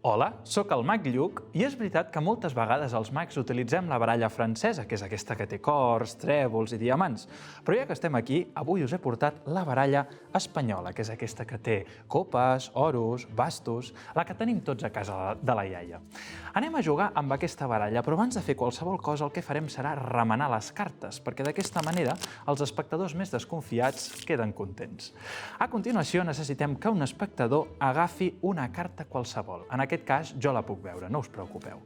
Hola, sóc el mag Lluc i és veritat que moltes vegades els mags utilitzem la baralla francesa, que és aquesta que té cors, trèvols i diamants. Però ja que estem aquí, avui us he portat la baralla espanyola, que és aquesta que té copes, oros, bastos, la que tenim tots a casa de la iaia. Anem a jugar amb aquesta baralla, però abans de fer qualsevol cosa el que farem serà remenar les cartes, perquè d'aquesta manera els espectadors més desconfiats queden contents. A continuació necessitem que un espectador agafi una carta qualsevol. En aquest cas, jo la puc veure, no us preocupeu.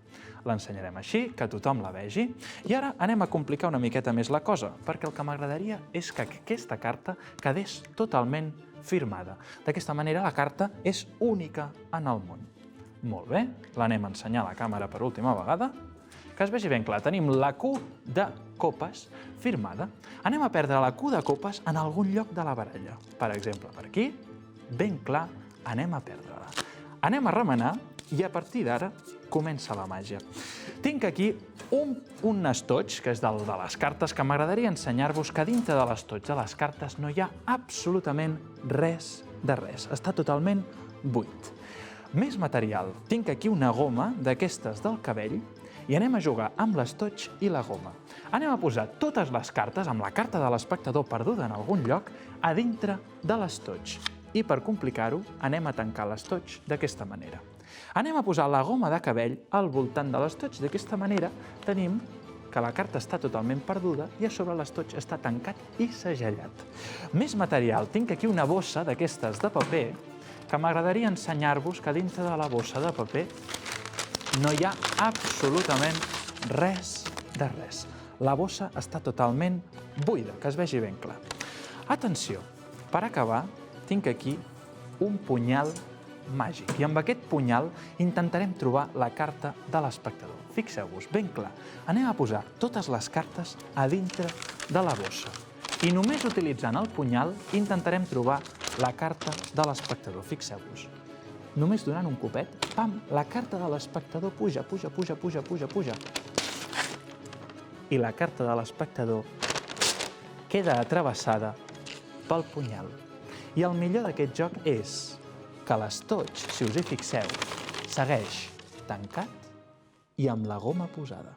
L'ensenyarem així, que tothom la vegi, i ara anem a complicar una miqueta més la cosa, perquè el que m'agradaria és que aquesta carta quedés totalment firmada. D'aquesta manera la carta és única en el món. Molt bé, l'anem a ensenyar a la càmera per última vegada. Que es vegi ben clar, tenim la Q de copes firmada. Anem a perdre la Q de copes en algun lloc de la baralla. Per exemple, per aquí, ben clar, anem a perdre-la. Anem a remenar i a partir d'ara comença la màgia. Tinc aquí un estoig, que és de les cartes, que m'agradaria ensenyar-vos que dintre de l'estoig de les cartes no hi ha absolutament res de res. Està totalment buit. Més material. Tinc aquí una goma d'aquestes del cabell i anem a jugar amb l'estoig i la goma. Anem a posar totes les cartes, amb la carta de l'espectador perduda en algun lloc, a dintre de l'estoig. I per complicar-ho, anem a tancar l'estoig d'aquesta manera. Anem a posar la goma de cabell al voltant de l'estoig. D'aquesta manera tenim que la carta està totalment perduda i a sobre l'estoig està tancat i segellat. Més material. Tinc aquí una bossa d'aquestes de paper que m'agradaria ensenyar-vos que dintre de la bossa de paper no hi ha absolutament res de res. La bossa està totalment buida, que es vegi ben clar. Atenció, per acabar, tinc aquí un punyal màgic i amb aquest punyal intentarem trobar la carta de l'espectador. Fixeu-vos, ben clar, anem a posar totes les cartes a dintre de la bossa i només utilitzant el punyal intentarem trobar la carta de l'espectador. Fixeu-vos, només donant un copet, pam, la carta de l'espectador puja, puja, puja, puja, puja, puja. I la carta de l'espectador queda atrevessada pel punyal. I el millor d'aquest joc és que l'estoig, si us hi fixeu, segueix tancat i amb la goma posada.